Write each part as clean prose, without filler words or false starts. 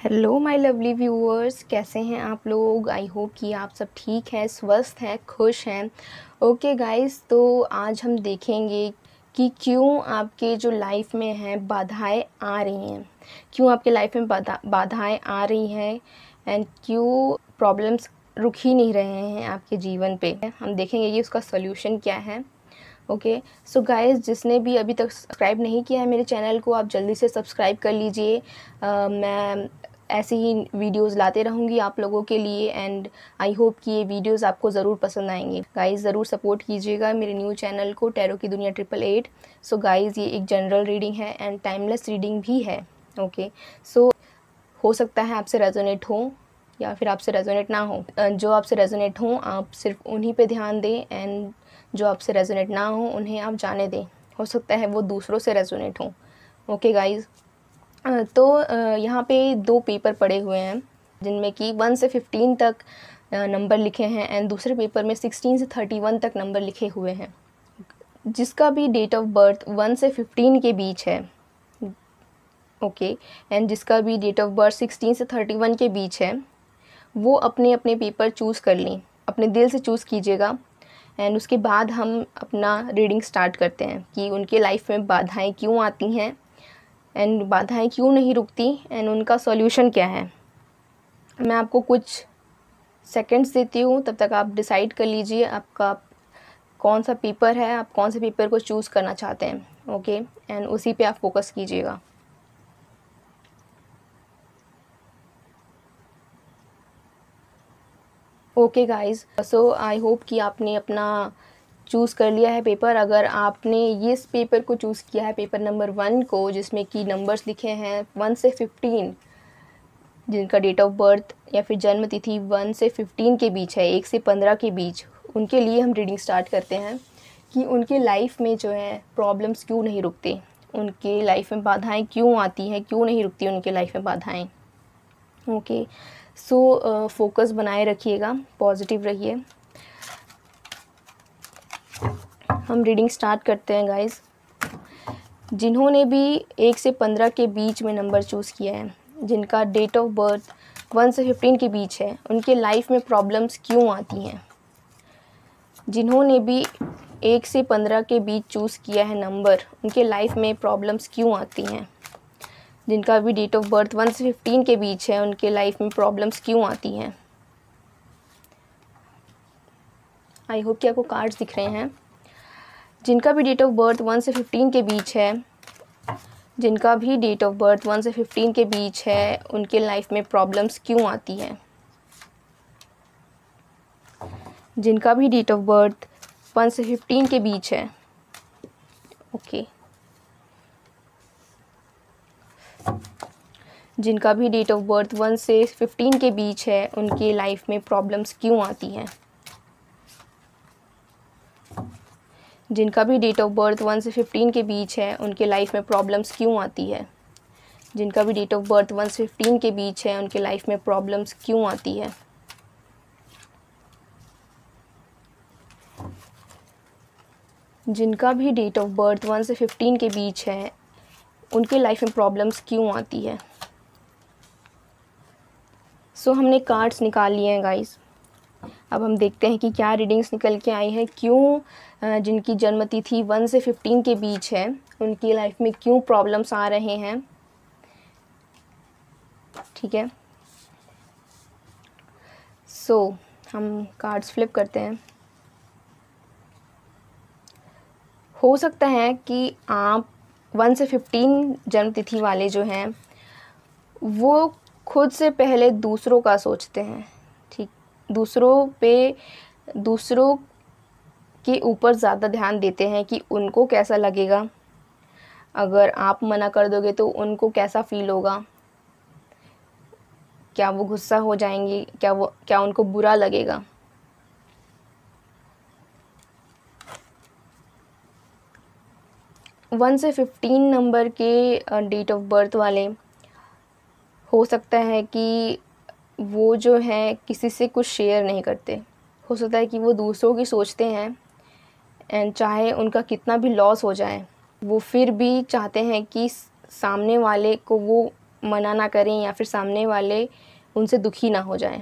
Hello my lovely viewers, कैसे हैं आप लोग। आई होप कि आप सब ठीक हैं, स्वस्थ हैं, खुश हैं। ओके गाइस, तो आज हम देखेंगे कि क्यों आपके जो लाइफ में हैं बाधाएं आ रही हैं, क्यों आपके लाइफ में बाधाएं आ रही हैं एंड क्यों प्रॉब्लम्स रुक ही नहीं रहे हैं आपके जीवन पे। हम देखेंगे कि उसका सॉल्यूशन क्या है। ओके सो गाइस, जिसने भी अभी तक सब्सक्राइब नहीं किया है मेरे चैनल को, आप जल्दी से सब्सक्राइब कर लीजिए। मैं ऐसी ही वीडियोस लाते रहूँगी आप लोगों के लिए एंड आई होप कि ये वीडियोस आपको ज़रूर पसंद आएंगे। गाइस ज़रूर सपोर्ट कीजिएगा मेरे न्यू चैनल को, टैरो की दुनिया 888। सो गाइस, ये एक जनरल रीडिंग है एंड टाइमलेस रीडिंग भी है। ओके सो हो सकता है आपसे रेजोनेट हो या फिर आपसे रेजोनेट ना हो। जो आपसे रेजोनेट हो आप सिर्फ उन्हीं पे ध्यान दें एंड जो आपसे रेजोनेट ना हो उन्हें आप जाने दें। हो सकता है वो दूसरों से रेजोनेट हो। ओके गाइस, तो यहाँ पे 2 पेपर पड़े हुए हैं जिनमें कि 1 से 15 तक नंबर लिखे हैं एंड दूसरे पेपर में 16 से 31 तक नंबर लिखे हुए हैं। जिसका भी डेट ऑफ बर्थ 1 से 15 के बीच है, ओके, एंड जिसका भी डेट ऑफ बर्थ 16 से 31 के बीच है, वो अपने अपने पेपर चूज़ कर लें, अपने दिल से चूज़ कीजिएगा एंड उसके बाद हम अपना रीडिंग स्टार्ट करते हैं कि उनके लाइफ में बाधाएं क्यों आती हैं एंड बाधाएं क्यों नहीं रुकती एंड उनका सॉल्यूशन क्या है। मैं आपको कुछ सेकंड्स देती हूँ, तब तक आप डिसाइड कर लीजिए आपका कौन सा पेपर है, आप कौन से पेपर को चूज़ करना चाहते हैं। ओके, एंड उसी पे आप फोकस कीजिएगा। Okay guys, so I hope कि आपने अपना चूज़ कर लिया है पेपर। अगर आपने इस पेपर को चूज़ किया है, पेपर नंबर 1 को, जिसमें कि नंबर्स लिखे हैं 1 से 15, जिनका डेट ऑफ बर्थ या फिर जन्म तिथि 1 से 15 के बीच है, 1 से 15 के बीच, उनके लिए हम रीडिंग स्टार्ट करते हैं कि उनके लाइफ में जो है प्रॉब्लम्स क्यों नहीं रुकते, उनके लाइफ में बाधाएं क्यों आती हैं, क्यों नहीं रुकती उनके लाइफ में बाधाएं। ओके सो फोकस बनाए रखिएगा, पॉजिटिव रहिए। हम रीडिंग स्टार्ट करते हैं गाइस। जिन्होंने भी 1 से 15 के बीच में नंबर चूज़ किया है, जिनका डेट ऑफ बर्थ 1 से 15 के बीच है, उनके लाइफ में प्रॉब्लम्स क्यों आती हैं। जिन्होंने भी 1 से 15 के बीच चूज़ किया है नंबर, उनके लाइफ में प्रॉब्लम्स क्यों आती हैं। जिनका भी डेट ऑफ बर्थ 1 से 15 के बीच है, उनके लाइफ में प्रॉब्लम्स क्यों आती हैं। आई होप कि आपको कार्ड्स दिख रहे हैं। जिनका भी डेट ऑफ बर्थ 1 से 15 के बीच है, जिनका भी डेट ऑफ बर्थ 1 से 15 के बीच है, उनके लाइफ में प्रॉब्लम्स क्यों आती हैं। जिनका भी डेट ऑफ बर्थ 1 से 15 के बीच है, ओके, जिनका भी डेट ऑफ बर्थ 1 से 15 के बीच है, उनके लाइफ में प्रॉब्लम्स क्यों आती हैं। जिनका भी डेट ऑफ बर्थ 1 से 15 के बीच है, उनके लाइफ में प्रॉब्लम्स क्यों आती है। जिनका भी डेट ऑफ बर्थ 1 से 15 के बीच है, उनके लाइफ में प्रॉब्लम्स क्यों आती है। जिनका भी डेट ऑफ बर्थ 1 से 15 के बीच है, उनके लाइफ में प्रॉब्लम्स क्यों आती है। सो हमने कार्ड्स निकाल लिए हैं गाइस। अब हम देखते हैं कि क्या रीडिंग्स निकल के आई हैं। क्यों जिनकी जन्म तिथि 1 से 15 के बीच है, उनकी लाइफ में क्यों प्रॉब्लम्स आ रहे हैं। ठीक है, सो हम कार्ड्स फ्लिप करते हैं। हो सकता है कि आप 1 से 15 जन्म तिथि वाले जो हैं, वो खुद से पहले दूसरों का सोचते हैं। ठीक, दूसरों के ऊपर ज़्यादा ध्यान देते हैं कि उनको कैसा लगेगा, अगर आप मना कर दोगे तो उनको कैसा फील होगा, क्या वो गुस्सा हो जाएंगे, क्या उनको बुरा लगेगा। वन से 15 नंबर के डेट ऑफ बर्थ वाले, हो सकता है कि वो जो हैं किसी से कुछ शेयर नहीं करते। हो सकता है कि वो दूसरों की सोचते हैं एंड चाहे उनका कितना भी लॉस हो जाए, वो फिर भी चाहते हैं कि सामने वाले को वो मना ना करें या फिर सामने वाले उनसे दुखी ना हो जाएं।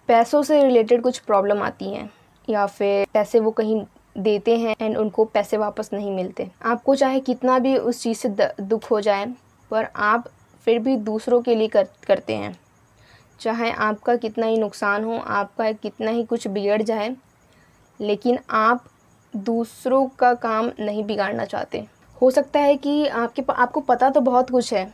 पैसों से रिलेटेड कुछ प्रॉब्लम आती हैं या फिर पैसे वो कहीं देते हैं एंड उनको पैसे वापस नहीं मिलते। आपको चाहे कितना भी उस चीज़ से दुख हो जाए, पर आप फिर भी दूसरों के लिए करते हैं। चाहे आपका कितना ही नुकसान हो, आपका कितना ही कुछ बिगड़ जाए, लेकिन आप दूसरों का काम नहीं बिगाड़ना चाहते। हो सकता है कि आपको पता तो बहुत कुछ है,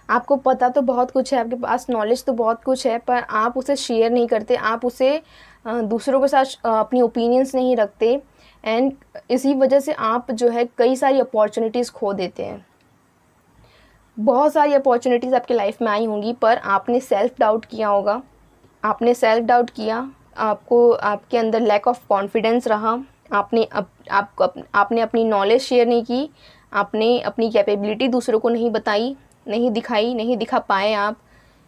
आपको आपके पास नॉलेज तो बहुत कुछ है, पर आप उसे शेयर नहीं करते, आप उसे दूसरों के साथ अपनी ओपिनियंस नहीं रखते एंड इसी वजह से आप जो है कई सारी अपॉर्चुनिटीज़ खो देते हैं। बहुत सारी अपॉर्चुनिटीज़ आपकी लाइफ में आई होंगी, पर आपने सेल्फ डाउट किया होगा, आपको आपके अंदर लैक ऑफ कॉन्फिडेंस रहा, आपने अपनी नॉलेज शेयर नहीं की, आपने अपनी कैपेबिलिटी दूसरों को नहीं बताई, नहीं दिखा पाए आप,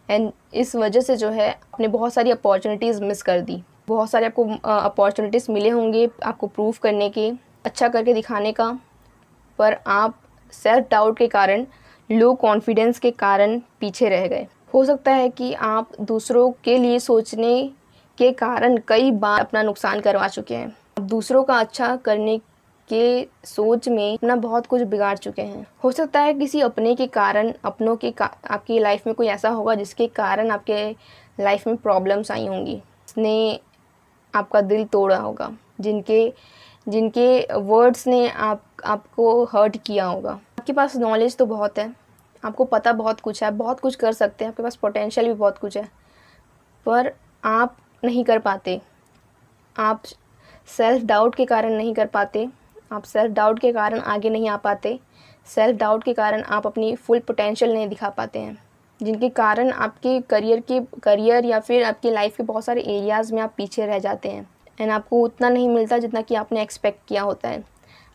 एंड इस वजह से जो है आपने बहुत सारी अपॉर्चुनिटीज़ मिस कर दी। बहुत सारे आपको अपॉर्चुनिटीज़ मिले होंगे आपको प्रूव करने के, अच्छा करके दिखाने का, पर आप सेल्फ डाउट के कारण, लो कॉन्फिडेंस के कारण पीछे रह गए। हो सकता है कि आप दूसरों के लिए सोचने के कारण कई बार अपना नुकसान करवा चुके हैं। आप दूसरों का अच्छा करने के सोच में अपना बहुत कुछ बिगाड़ चुके हैं। हो सकता है किसी अपने के कारण, आपकी लाइफ में कोई ऐसा होगा जिसके कारण आपके लाइफ में प्रॉब्लम्स आई होंगी, उसने आपका दिल तोड़ा होगा, जिनके वर्ड्स ने आपको हर्ट किया होगा। आपके पास नॉलेज तो बहुत है, आपको पता बहुत कुछ है, आप बहुत कुछ कर सकते हैं, आपके पास पोटेंशियल भी बहुत कुछ है, पर आप नहीं कर पाते। आप सेल्फ डाउट के कारण नहीं कर पाते, आप सेल्फ डाउट के कारण आगे नहीं आ पाते, सेल्फ डाउट के कारण आप अपनी फुल पोटेंशियल नहीं दिखा पाते हैं, जिनके कारण आपके करियर या फिर आपकी लाइफ के बहुत सारे एरियाज़ में आप पीछे रह जाते हैं एंड आपको उतना नहीं मिलता जितना कि आपने एक्सपेक्ट किया होता है।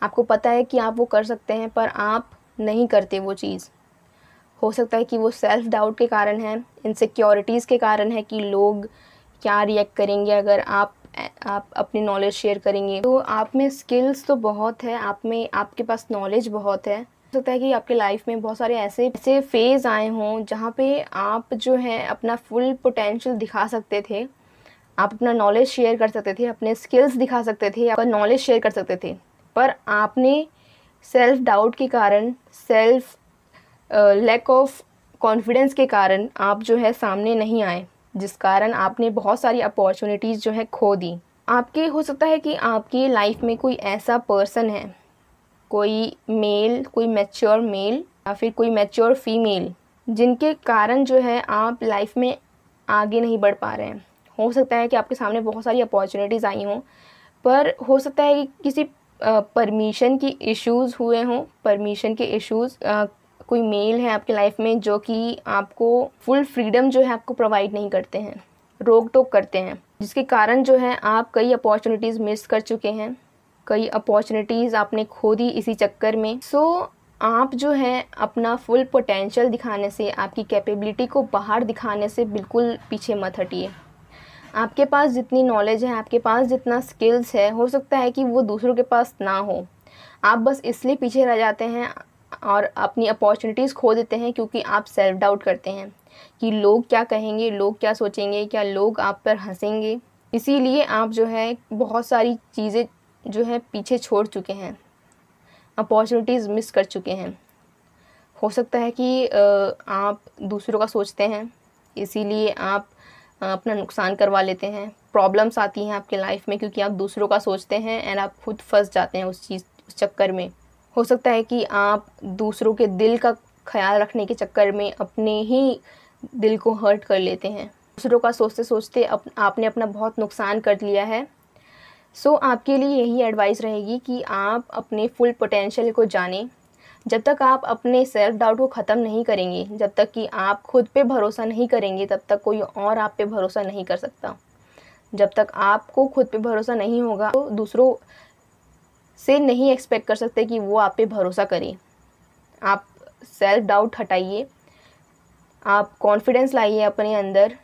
आपको पता है कि आप वो कर सकते हैं, पर आप नहीं करते वो चीज़। हो सकता है कि वो सेल्फ डाउट के कारण है, इनसिक्योरिटीज़ के कारण है कि लोग क्या रिएक्ट करेंगे अगर आप अपनी नॉलेज शेयर करेंगे। तो आप में स्किल्स तो बहुत है, आपके पास नॉलेज बहुत है। हो सकता है कि आपके लाइफ में बहुत सारे ऐसे फेज़ आए हों जहाँ पे आप जो है अपना फुल पोटेंशियल दिखा सकते थे, आप अपना नॉलेज शेयर कर सकते थे, अपने स्किल्स दिखा सकते थे, आपका नॉलेज शेयर कर सकते थे, पर आपने सेल्फ डाउट के कारण, लैक ऑफ कॉन्फिडेंस के कारण आप जो है सामने नहीं आए, जिस कारण आपने बहुत सारी अपॉर्चुनिटीज़ जो है खो दी। हो सकता है कि आपकी लाइफ में कोई ऐसा पर्सन है, कोई मैच्योर मेल या फिर कोई मैच्योर फीमेल, जिनके कारण जो है आप लाइफ में आगे नहीं बढ़ पा रहे हैं। हो सकता है कि आपके सामने बहुत सारी अपॉर्चुनिटीज़ आई हों, पर हो सकता है कि किसी परमिशन की इश्यूज़ हुए हों, कोई मेल है आपके लाइफ में जो कि आपको फुल फ्रीडम जो है आपको प्रोवाइड नहीं करते हैं, रोक टोक करते हैं, जिसके कारण जो है आप कई अपॉर्चुनिटीज़ मिस कर चुके हैं, कई अपॉर्चुनिटीज़ आपने खो दी इसी चक्कर में। आप जो है अपना फुल पोटेंशियल दिखाने से, आपकी कैपेबिलिटी को बाहर दिखाने से बिल्कुल पीछे मत हटिए। आपके पास जितनी नॉलेज है, आपके पास जितना स्किल्स है, हो सकता है कि वो दूसरों के पास ना हो। आप बस इसलिए पीछे रह जाते हैं और अपनी अपॉर्चुनिटीज़ खो देते हैं क्योंकि आप सेल्फ डाउट करते हैं कि लोग क्या कहेंगे, लोग क्या सोचेंगे, क्या लोग आप पर हंसेंगे। इसीलिए आप जो है बहुत सारी चीज़ें जो है पीछे छोड़ चुके हैं, अपॉर्चुनिटीज़ मिस कर चुके हैं। हो सकता है कि आप दूसरों का सोचते हैं, इसीलिए आप अपना नुकसान करवा लेते हैं। प्रॉब्लम्स आती हैं आपके लाइफ में क्योंकि आप दूसरों का सोचते हैं एंड आप खुद फंस जाते हैं उस चक्कर में। हो सकता है कि आप दूसरों के दिल का ख्याल रखने के चक्कर में अपने ही दिल को हर्ट कर लेते हैं। दूसरों का सोचते सोचते आपने अपना बहुत नुकसान कर लिया है। आपके लिए यही एडवाइस रहेगी कि आप अपने फुल पोटेंशियल को जानें। जब तक आप अपने सेल्फ डाउट को ख़त्म नहीं करेंगे, जब तक कि आप खुद पे भरोसा नहीं करेंगे, तब तक कोई और आप पे भरोसा नहीं कर सकता। जब तक आपको खुद पे भरोसा नहीं होगा तो दूसरों से नहीं एक्सपेक्ट कर सकते कि वो आप पे भरोसा करें। आप सेल्फ डाउट हटाइए, आप कॉन्फिडेंस लाइए अपने अंदर।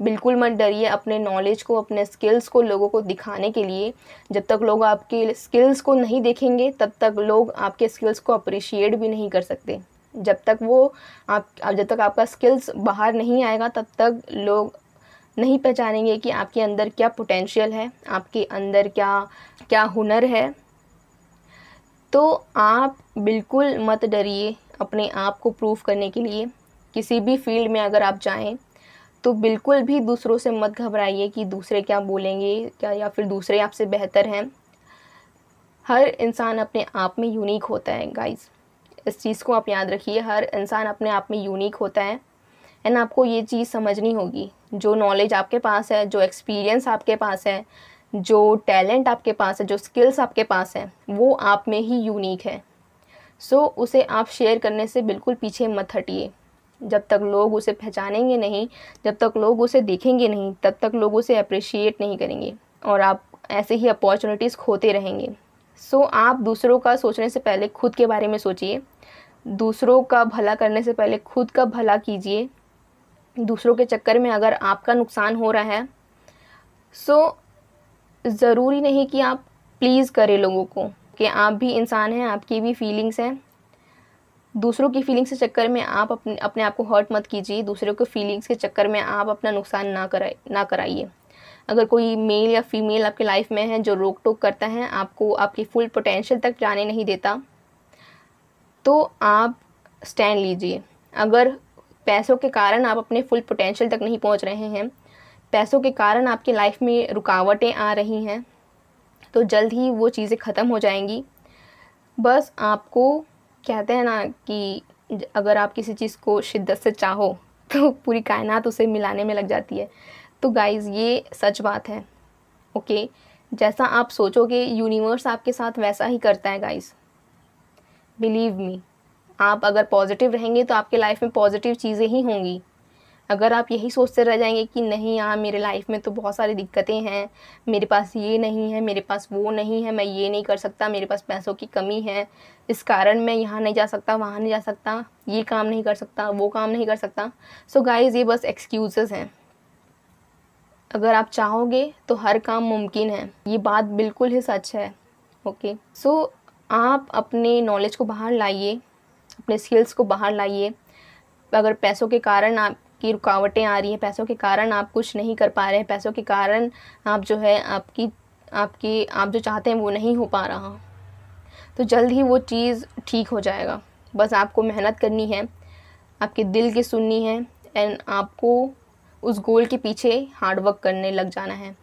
बिल्कुल मत डरिए अपने नॉलेज को, अपने स्किल्स को लोगों को दिखाने के लिए। जब तक लोग आपके स्किल्स को नहीं देखेंगे, तब तक लोग आपके स्किल्स को अप्रिशिएट भी नहीं कर सकते। जब तक जब तक आपका स्किल्स बाहर नहीं आएगा तब तक लोग नहीं पहचानेंगे कि आपके अंदर क्या पोटेंशियल है, आपके अंदर क्या क्या हुनर है। तो आप बिल्कुल मत डरिए अपने आप को प्रूव करने के लिए। किसी भी फील्ड में अगर आप जाएं तो बिल्कुल भी दूसरों से मत घबराइए कि दूसरे क्या बोलेंगे क्या, या फिर दूसरे आपसे बेहतर हैं। हर इंसान अपने आप में यूनिक होता है गाइस, इस चीज़ को आप याद रखिए। हर इंसान अपने आप में यूनिक होता है एंड आपको ये चीज़ समझनी होगी। जो नॉलेज आपके पास है, जो एक्सपीरियंस आपके पास है, जो टैलेंट आपके पास है, जो स्किल्स आपके पास है, वो आप में ही यूनिक है। सो उसे आप शेयर करने से बिल्कुल पीछे मत हटिए। जब तक लोग उसे पहचानेंगे नहीं, जब तक लोग उसे देखेंगे नहीं, तब तक लोग उसे अप्रिशिएट नहीं करेंगे और आप ऐसे ही अपॉर्चुनिटीज़ खोते रहेंगे। सो आप दूसरों का सोचने से पहले खुद के बारे में सोचिए। दूसरों का भला करने से पहले खुद का भला कीजिए। दूसरों के चक्कर में अगर आपका नुकसान हो रहा है, सो ज़रूरी नहीं कि आप प्लीज़ करें लोगों को, कि आप भी इंसान हैं, आपकी भी फीलिंग्स हैं। दूसरों की फीलिंग्स के चक्कर में आप अपने आप को हर्ट मत कीजिए। दूसरों के फीलिंग्स के चक्कर में आप अपना नुकसान ना कराइए। अगर कोई मेल या फीमेल आपके लाइफ में है जो रोक टोक करता है, आपको आपकी फुल पोटेंशियल तक जाने नहीं देता, तो आप स्टैंड लीजिए। अगर पैसों के कारण आप अपने फुल पोटेंशियल तक नहीं पहुंच रहे हैं, पैसों के कारण आपकी लाइफ में रुकावटें आ रही हैं, तो जल्द ही वो चीज़ें ख़त्म हो जाएंगी। बस आपको, कहते हैं ना कि अगर आप किसी चीज़ को शिद्दत से चाहो तो पूरी कायनात उसे मिलाने में लग जाती है। तो गाइज़ ये सच बात है। ओके, जैसा आप सोचोगे यूनिवर्स आपके साथ वैसा ही करता है गाइज़, बिलीव मी। आप अगर पॉजिटिव रहेंगे तो आपके लाइफ में पॉजिटिव चीज़ें ही होंगी। अगर आप यही सोचते रह जाएंगे कि नहीं यार मेरे लाइफ में तो बहुत सारी दिक्कतें हैं, मेरे पास ये नहीं है, मेरे पास वो नहीं है, मैं ये नहीं कर सकता, मेरे पास पैसों की कमी है, इस कारण मैं यहाँ नहीं जा सकता, वहाँ नहीं जा सकता, ये काम नहीं कर सकता, वो काम नहीं कर सकता। सो गाइज़ ये बस एक्सक्यूज़ेस हैं। अगर आप चाहोगे तो हर काम मुमकिन है, ये बात बिल्कुल ही सच है। ओके, सो आप अपने नॉलेज को बाहर लाइए, अपने स्किल्स को बाहर लाइए। अगर पैसों के कारण आपकी रुकावटें आ रही हैं, पैसों के कारण आप कुछ नहीं कर पा रहे हैं, पैसों के कारण आप जो है आप जो चाहते हैं वो नहीं हो पा रहा, तो जल्द ही वो चीज़ ठीक हो जाएगा। बस आपको मेहनत करनी है, आपके दिल की सुननी है एंड आपको उस गोल के पीछे हार्ड वर्क करने लग जाना है।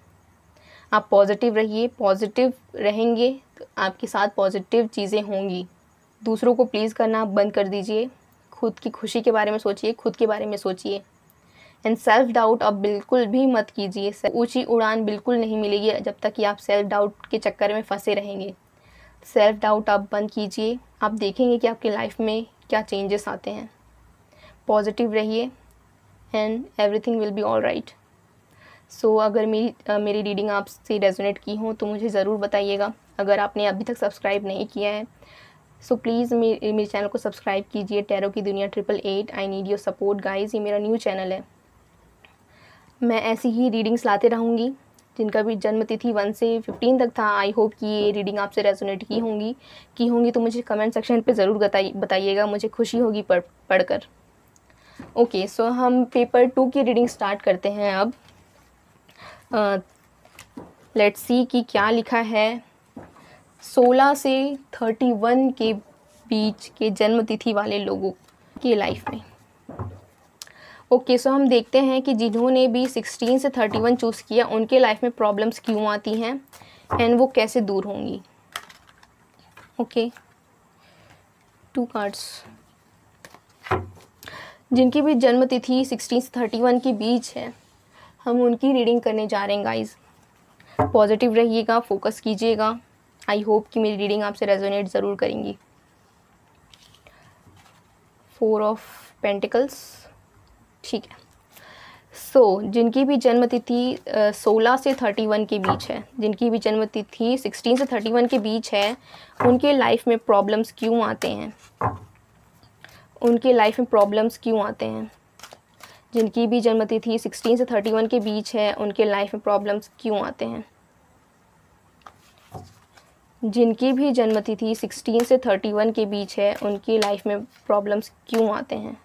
आप पॉजिटिव रहिए, पॉजिटिव रहेंगे तो आपके साथ पॉजिटिव चीज़ें होंगी। दूसरों को प्लीज़ करना बंद कर दीजिए। खुद की खुशी के बारे में सोचिए, खुद के बारे में सोचिए एंड सेल्फ डाउट अब बिल्कुल भी मत कीजिए। ऊंची उड़ान बिल्कुल नहीं मिलेगी जब तक कि आप सेल्फ डाउट के चक्कर में फंसे रहेंगे। सेल्फ डाउट आप बंद कीजिए, आप देखेंगे कि आपकी लाइफ में क्या चेंजेस आते हैं। पॉजिटिव रहिए and everything will be all right. So अगर मेरी रीडिंग आपसे रेजोनेट की हो तो मुझे ज़रूर बताइएगा। अगर आपने अभी तक सब्सक्राइब नहीं किया है सो प्लीज़ मेरे चैनल को सब्सक्राइब कीजिए। टैरो की दुनिया 888, I need your support guys. ये मेरा न्यू चैनल है, मैं ऐसी ही रीडिंग्स लाते रहूँगी। जिनका भी जन्म तिथि 1 से 15 तक था, आई होप कि ये रीडिंग आपसे रेजोनेट की होंगी तो मुझे कमेंट सेक्शन पे ज़रूर बताइएगा, मुझे खुशी होगी पढ़कर। ओके, सो हम पेपर 2 की रीडिंग स्टार्ट करते हैं अब। लेट्स सी कि क्या लिखा है 16 से 31 के बीच के जन्म तिथि वाले लोगों की लाइफ में। ओके, सो हम देखते हैं कि जिन्होंने भी 16 से 31 चूज़ किया उनके लाइफ में प्रॉब्लम्स क्यों आती हैं एंड वो कैसे दूर होंगी। Okay, 2 cards. जिनकी भी जन्म तिथि 16 से 31 के बीच है, हम उनकी रीडिंग करने जा रहे हैं गाइज। पॉजिटिव रहिएगा, फोकस कीजिएगा। आई होप कि मेरी रीडिंग आपसे रेजोनेट ज़रूर करेंगी। 4 ऑफ पेंटिकल्स, ठीक है। सो जिनकी भी जन्म तिथि 16 से 31 के बीच है, जिनकी भी जन्म तिथि 16 से 31 के बीच है, उनके लाइफ में प्रॉब्लम्स क्यों आते हैं, उनके लाइफ में प्रॉब्लम्स क्यों आते हैं। जिनकी भी जन्म तिथि 16 से 31 के बीच है, उनके लाइफ में प्रॉब्लम्स क्यों आते हैं। जिनकी भी जन्म तिथि 16 से 31 के बीच है, उनकी लाइफ में प्रॉब्लम्स क्यों आते हैं?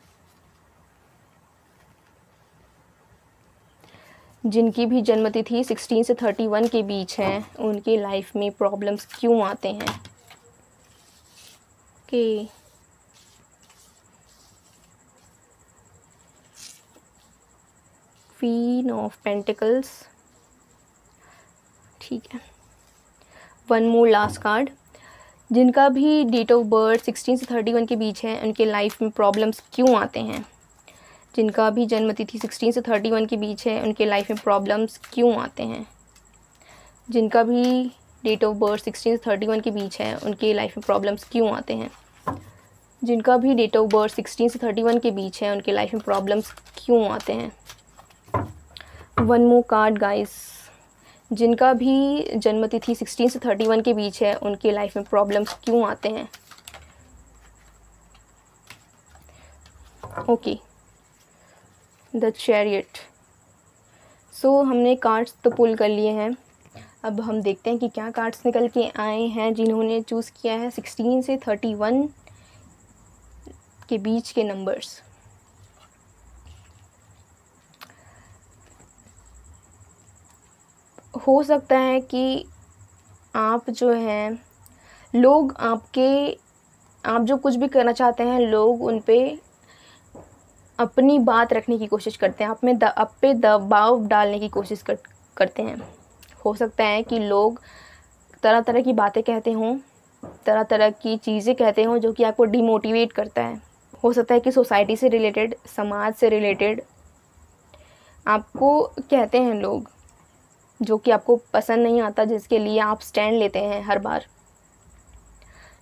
जिनकी भी जन्म तिथि 16 से 31 के बीच है, उनकी लाइफ में प्रॉब्लम्स क्यों आते हैं? कि क्वीन ऑफ पेंटिकल्स, ठीक है। One more last card. जिनका भी डेट ऑफ बर्थ 16 से 31 के बीच है, उनके लाइफ में प्रॉब्लम्स क्यों आते हैं? जिनका भी जन्म तिथि 16 से 31 के बीच है, उनके लाइफ में प्रॉब्लम्स क्यों आते हैं? जिनका भी डेट ऑफ बर्थ 16 से 31 के बीच है, उनके लाइफ में प्रॉब्लम्स क्यों आते हैं? जिनका भी डेट ऑफ बर्थ 16 से 31 के बीच है, उनके लाइफ में प्रॉब्लम्स क्यों आते हैं? One more card guys. जिनका भी जन्म तिथि 16 से 31 के बीच है, उनके लाइफ में प्रॉब्लम्स क्यों आते हैं? Okay, the chariot. सो हमने कार्ड्स तो पुल कर लिए हैं। अब हम देखते हैं कि क्या कार्ड्स निकल के आए हैं जिन्होंने चूज़ किया है 16 से 31 के बीच के नंबर्स। हो सकता है कि आप जो हैं, लोग आप जो कुछ भी करना चाहते हैं, लोग उन पे अपनी बात रखने की कोशिश करते हैं, आप पे दबाव डालने की कोशिश करते हैं। हो सकता है कि लोग तरह तरह की बातें कहते हों, तरह तरह की चीज़ें कहते हों जो कि आपको डिमोटिवेट करता है। हो सकता है कि सोसाइटी से रिलेटेड, समाज से रिलेटेड आपको कहते हैं लोग, जो कि आपको पसंद नहीं आता, जिसके लिए आप स्टैंड लेते हैं हर बार।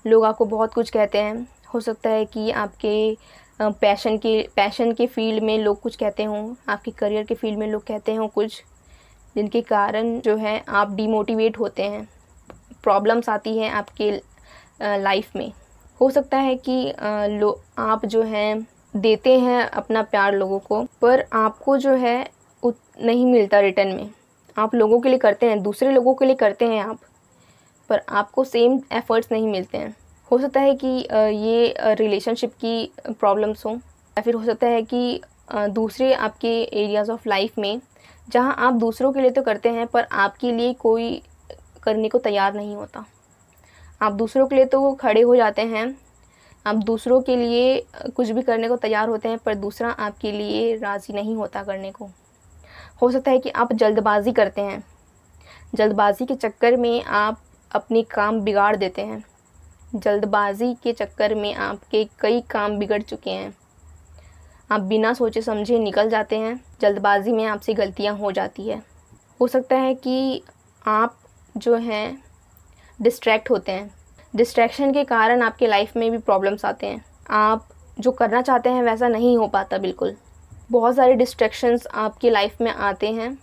लोग आपको बहुत कुछ कहते हैं। हो सकता है कि आपके पैशन के फील्ड में लोग कुछ कहते हों, आपके करियर के फील्ड में लोग कहते हों कुछ, जिनके कारण जो है आप डिमोटिवेट होते हैं, प्रॉब्लम्स आती हैं आपके लाइफ में। हो सकता है कि आप जो हैं देते हैं अपना प्यार लोगों को, पर आपको जो है नहीं मिलता रिटर्न में। आप लोगों के लिए करते हैं, दूसरे लोगों के लिए करते हैं आप, पर आपको सेम एफर्ट्स नहीं मिलते हैं। हो सकता है कि ये रिलेशनशिप की प्रॉब्लम्स हों, या फिर हो सकता है कि दूसरे आपके एरियाज़ ऑफ लाइफ में, जहां आप दूसरों के लिए तो करते हैं पर आपके लिए कोई करने को तैयार नहीं होता। आप दूसरों के लिए तो खड़े हो जाते हैं, आप दूसरों के लिए कुछ भी करने को तैयार होते हैं, पर दूसरा आपके लिए राज़ी नहीं होता करने को। हो सकता है कि आप जल्दबाज़ी करते हैं, जल्दबाज़ी के चक्कर में आप अपने काम बिगाड़ देते हैं। जल्दबाज़ी के चक्कर में आपके कई काम बिगड़ चुके हैं। आप बिना सोचे समझे निकल जाते हैं, जल्दबाज़ी में आपसे गलतियां हो जाती है। हो सकता है कि आप जो हैं डिस्ट्रैक्ट होते हैं, डिस्ट्रैक्शन के कारण आपके लाइफ में भी प्रॉब्लम्स आते हैं। आप जो करना चाहते हैं वैसा नहीं हो पाता बिल्कुल। बहुत सारे डिस्ट्रैक्शंस आपकी लाइफ में आते हैं,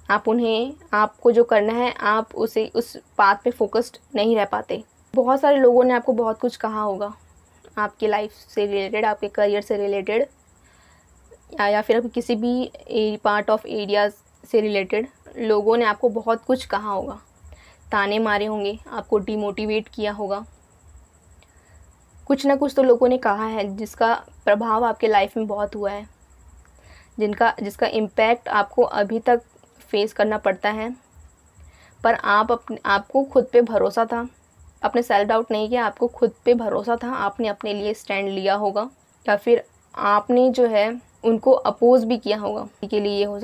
आपको जो करना है आप उस पाथ पे फोकस्ड नहीं रह पाते। बहुत सारे लोगों ने आपको बहुत कुछ कहा होगा, आपकी लाइफ से रिलेटेड, आपके करियर से रिलेटेड, या फिर किसी भी पार्ट ऑफ एरियाज से रिलेटेड लोगों ने आपको बहुत कुछ कहा होगा, ताने मारे होंगे, आपको डिमोटिवेट किया होगा। कुछ ना कुछ तो लोगों ने कहा है जिसका प्रभाव आपके लाइफ में बहुत हुआ है, जिसका इम्पैक्ट आपको अभी तक फेस करना पड़ता है। पर आपको खुद पे भरोसा था, अपने सेल्फ डाउट नहीं किया, आपको खुद पे भरोसा था, आपने अपने लिए स्टैंड लिया होगा, या फिर आपने जो है उनको अपोज भी किया होगा। के लिए ये हो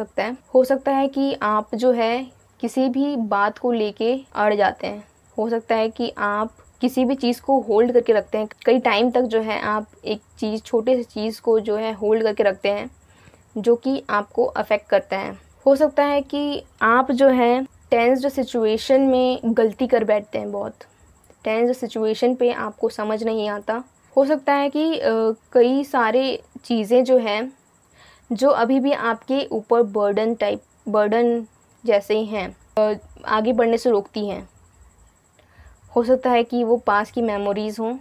सकता है कि आप जो है किसी भी बात को लेके अड़ जाते हैं। हो सकता है कि आप किसी भी चीज़ को होल्ड करके रखते हैं, कई टाइम तक जो है आप एक चीज़, छोटे से चीज़ को जो है होल्ड करके रखते हैं, जो कि आपको अफेक्ट करता है। हो सकता है कि आप जो है टेंस्ड सिचुएशन में गलती कर बैठते हैं, बहुत टेंस्ड सिचुएशन पे आपको समझ नहीं आता। हो सकता है कि कई सारे चीज़ें जो हैं, जो अभी भी आपके ऊपर बर्डन जैसे ही हैं, आगे बढ़ने से रोकती हैं। हो सकता है कि वो पास की मेमोरीज़ हों,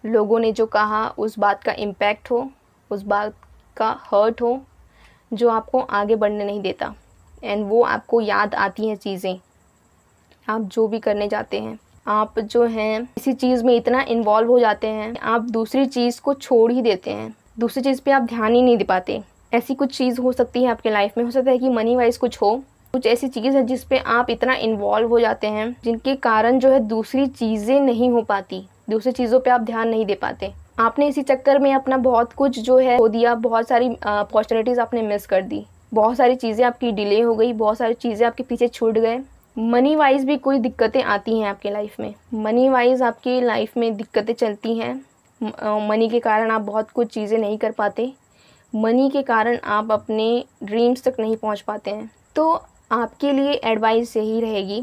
लोगों ने जो कहा उस बात का इम्पैक्ट हो, उस बात का हर्ट हो, जो आपको आगे बढ़ने नहीं देता, एंड वो आपको याद आती हैं चीज़ें, आप जो भी करने जाते हैं, आप जो हैं किसी चीज़ में इतना इन्वॉल्व हो जाते हैं, आप दूसरी चीज़ को छोड़ ही देते हैं, दूसरी चीज़ पे आप ध्यान ही नहीं दे पाते। ऐसी कुछ चीज़ हो सकती है आपके लाइफ में, हो सकता है कि मनी वाइज कुछ हो, कुछ ऐसी चीज़ है जिस पे आप इतना इन्वॉल्व हो जाते हैं जिनके कारण जो है दूसरी चीज़ें नहीं हो पाती, दूसरी चीज़ों पे आप ध्यान नहीं दे पाते। आपने इसी चक्कर में अपना बहुत कुछ जो है खो दिया, बहुत सारी अपॉर्चुनिटीज़ आपने मिस कर दी, बहुत सारी चीज़ें आपकी डिले हो गई, बहुत सारी चीज़ें आपके पीछे छूट गए। मनी वाइज भी कोई दिक्कतें आती हैं आपके लाइफ में, मनी वाइज आपकी लाइफ में दिक्कतें चलती हैं। मनी के कारण आप बहुत कुछ चीज़ें नहीं कर पाते, मनी के कारण आप अपने ड्रीम्स तक नहीं पहुंच पाते हैं। तो आपके लिए एडवाइस यही रहेगी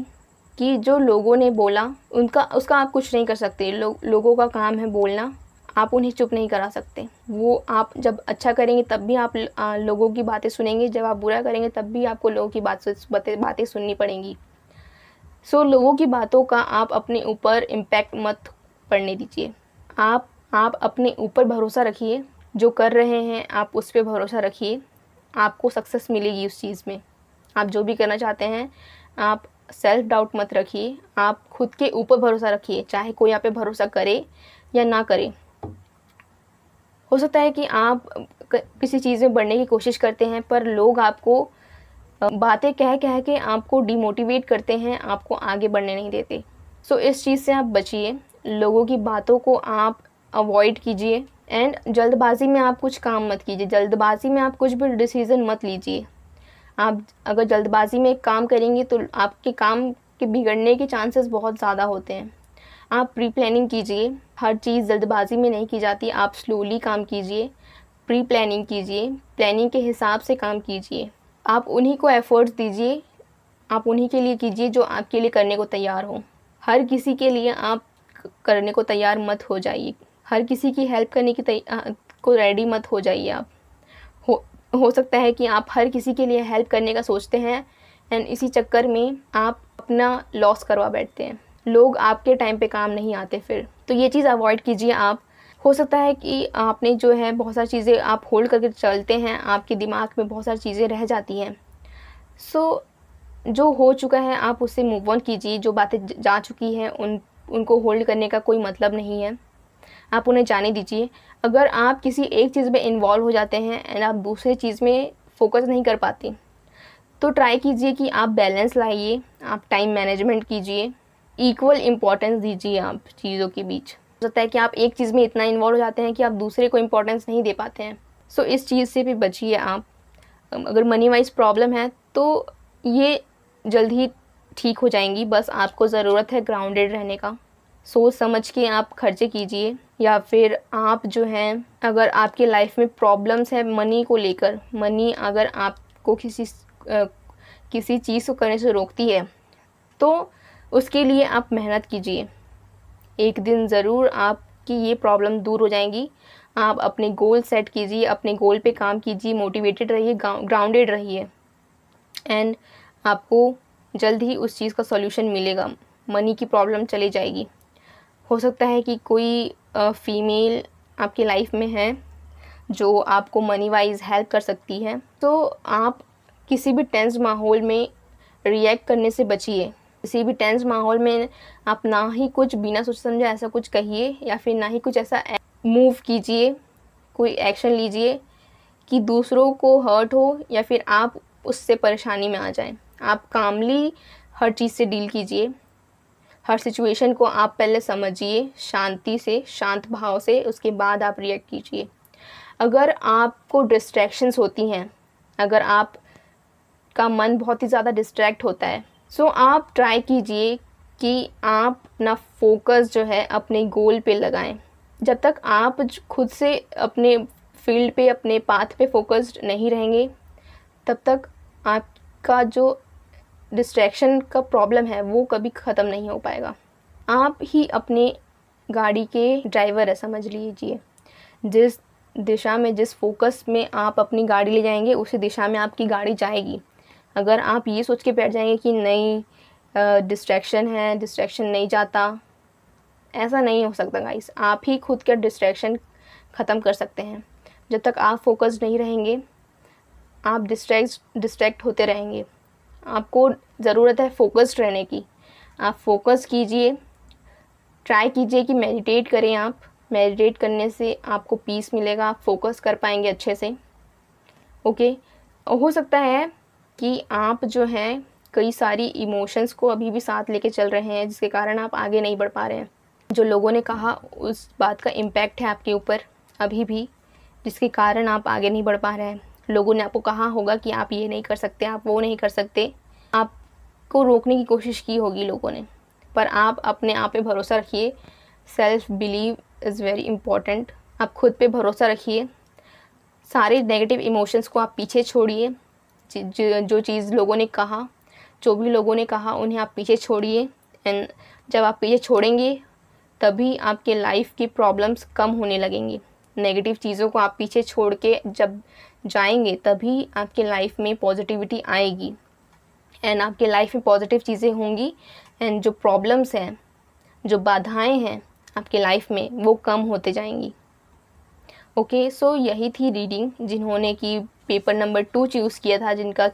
कि जो लोगों ने बोला उसका आप कुछ नहीं कर सकते। लोगों का काम है बोलना, आप उन्हें चुप नहीं करा सकते। वो आप जब अच्छा करेंगे तब भी आप लोगों की बातें सुनेंगे, जब आप बुरा करेंगे तब भी आपको लोगों की बातें सुननी पड़ेंगी। सो लोगों की बातों का आप अपने ऊपर इम्पैक्ट मत पड़ने दीजिए। आप अपने ऊपर भरोसा रखिए, जो कर रहे हैं आप उस पर भरोसा रखिए, आपको सक्सेस मिलेगी उस चीज़ में। आप जो भी करना चाहते हैं, आप सेल्फ डाउट मत रखिए, आप खुद के ऊपर भरोसा रखिए, चाहे कोई आप पे भरोसा करे या ना करे। हो सकता है कि आप किसी चीज़ में बढ़ने की कोशिश करते हैं पर लोग आपको बातें कह कह के आपको डिमोटिवेट करते हैं, आपको आगे बढ़ने नहीं देते। सो इस चीज़ से आप बचिए, लोगों की बातों को आप अवॉइड कीजिए एंड जल्दबाजी में आप कुछ काम मत कीजिए, जल्दबाजी में आप कुछ भी डिसीज़न मत लीजिए। आप अगर जल्दबाजी में एक काम करेंगे तो आपके काम के बिगड़ने के चांसेस बहुत ज़्यादा होते हैं। आप प्री प्लानिंग कीजिए, हर चीज़ जल्दबाजी में नहीं की जाती, आप स्लोली काम कीजिए, प्री प्लानिंग कीजिए, प्लानिंग के हिसाब से काम कीजिए। आप उन्हीं को एफ़र्ट्स दीजिए, आप उन्हीं के लिए कीजिए जो आपके लिए करने को तैयार हो। हर किसी के लिए आप करने को तैयार मत हो जाइए, हर किसी की हेल्प करने की को रेडी मत हो जाइए। आप हो सकता है कि आप हर किसी के लिए हेल्प करने का सोचते हैं एंड इसी चक्कर में आप अपना लॉस करवा बैठते हैं। लोग आपके टाइम पे काम नहीं आते फिर, तो ये चीज़ अवॉइड कीजिए आप। हो सकता है कि आपने जो है बहुत सारी चीज़ें आप होल्ड करके चलते हैं, आपके दिमाग में बहुत सारी चीज़ें रह जाती हैं। सो जो हो चुका है आप उससे मूव ऑन कीजिए, जो बातें जा चुकी हैं उनको होल्ड करने का कोई मतलब नहीं है, आप उन्हें जाने दीजिए। अगर आप किसी एक चीज़ में इन्वॉल्व हो जाते हैं एंड आप दूसरी चीज़ में फोकस नहीं कर पाते, तो ट्राई कीजिए कि आप बैलेंस लाइए, आप टाइम मैनेजमेंट कीजिए, इक्वल इम्पोर्टेंस दीजिए आप चीज़ों के बीच। हो सकता है कि आप एक चीज़ में इतना इन्वॉल्व हो जाते हैं कि आप दूसरे को इम्पोर्टेंस नहीं दे पाते हैं। सो इस चीज़ से भी बचिए आप। अगर मनी वाइज प्रॉब्लम है तो ये जल्द ही ठीक हो जाएंगी, बस आपको ज़रूरत है ग्राउंडेड रहने का। सोच समझ के आप खर्चे कीजिए, या फिर आप जो हैं अगर आपके लाइफ में प्रॉब्लम्स है मनी को लेकर, मनी अगर आपको किसी चीज़ को करने से रोकती है तो उसके लिए आप मेहनत कीजिए। एक दिन ज़रूर आपकी ये प्रॉब्लम दूर हो जाएंगी। आप अपने गोल सेट कीजिए, अपने गोल पे काम कीजिए, मोटिवेटेड रहिए, ग्राउंडेड रहिए एंड आपको जल्द ही उस चीज़ का सॉल्यूशन मिलेगा, मनी की प्रॉब्लम चली जाएगी। हो सकता है कि कोई फीमेल आपकी लाइफ में है जो आपको मनी वाइज हेल्प कर सकती है, तो आप किसी भी टेंस माहौल में रिएक्ट करने से बचिए। किसी भी टेंस माहौल में आप ना ही कुछ बिना सोच समझे ऐसा कुछ कहिए या फिर ना ही कुछ ऐसा मूव कीजिए, कोई एक्शन लीजिए कि दूसरों को हर्ट हो या फिर आप उससे परेशानी में आ जाएं। आप कामली हर चीज़ से डील कीजिए, हर सिचुएशन को आप पहले समझिए शांति से, शांत भाव से, उसके बाद आप रिएक्ट कीजिए। अगर आपको डिस्ट्रैक्शंस होती हैं, अगर आप का मन बहुत ही ज़्यादा डिस्ट्रैक्ट होता है, सो आप ट्राई कीजिए कि आप अपना फोकस जो है अपने गोल पे लगाएं। जब तक आप खुद से अपने फील्ड पे, अपने पाथ पे फोकस्ड नहीं रहेंगे, तब तक आपका जो डिस्ट्रैक्शन का प्रॉब्लम है वो कभी ख़त्म नहीं हो पाएगा। आप ही अपने गाड़ी के ड्राइवर है समझ लीजिए। जिस दिशा में, जिस फोकस में आप अपनी गाड़ी ले जाएंगे उसी दिशा में आपकी गाड़ी जाएगी। अगर आप ये सोच के बैठ जाएंगे कि नहीं डिस्ट्रैक्शन है, डिस्ट्रैक्शन नहीं जाता, ऐसा नहीं हो सकता गाइस। आप ही खुद का डिस्ट्रैक्शन ख़त्म कर सकते हैं। जब तक आप फोकस्ड नहीं रहेंगे आप डिस्ट्रैक्ट होते रहेंगे। आपको ज़रूरत है फोकस्ड रहने की। आप फोकस कीजिए, ट्राई कीजिए कि मेडिटेट करें आप। मेडिटेट करने से आपको पीस मिलेगा, आप फोकस कर पाएंगे अच्छे से। ओके, हो सकता है कि आप जो हैं कई सारी इमोशंस को अभी भी साथ लेके चल रहे हैं, जिसके कारण आप आगे नहीं बढ़ पा रहे हैं। जो लोगों ने कहा उस बात का इम्पैक्ट है आपके ऊपर अभी भी, जिसके कारण आप आगे नहीं बढ़ पा रहे हैं। लोगों ने आपको कहा होगा कि आप ये नहीं कर सकते, आप वो नहीं कर सकते, आपको रोकने की कोशिश की होगी लोगों ने, पर आप अपने आप पे भरोसा रखिए। Self believe is very important. आप खुद पे भरोसा रखिए, सारे नेगेटिव इमोशंस को आप पीछे छोड़िए। जो चीज़ लोगों ने कहा, जो भी लोगों ने कहा, उन्हें आप पीछे छोड़िए। एंड जब आप पीछे छोड़ेंगे तभी आपके लाइफ की प्रॉब्लम्स कम होने लगेंगी। नेगेटिव चीज़ों को आप पीछे छोड़ के जब जाएंगे तभी आपके लाइफ में पॉजिटिविटी आएगी, एंड आपके लाइफ में पॉजिटिव चीज़ें होंगी, एंड जो प्रॉब्लम्स हैं, जो बाधाएं हैं आपके लाइफ में, वो कम होते जाएंगी। ओके, सो यही थी रीडिंग। जिन्होंने कि पेपर नंबर 2 चूज़ किया था, जिनका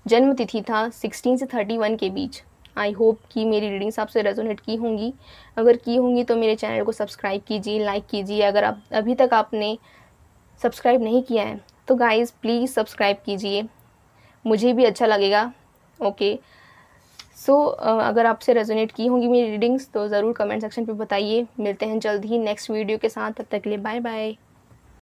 जन्म तिथि था 16 से 31 के बीच, आई होप कि मेरी रीडिंग्स आपसे रेजोनेट की होंगी। अगर की होंगी तो मेरे चैनल को सब्सक्राइब कीजिए, लाइक कीजिए। अगर आप अभी तक आपने सब्सक्राइब नहीं किया है तो गाइज़ प्लीज़ सब्सक्राइब कीजिए, मुझे भी अच्छा लगेगा। ओके, सो अगर आपसे रेजोनेट की होंगी मेरी रीडिंग्स तो ज़रूर कमेंट सेक्शन पे बताइए। मिलते हैं जल्द ही नेक्स्ट वीडियो के साथ, तब तक के लिए बाय बाय।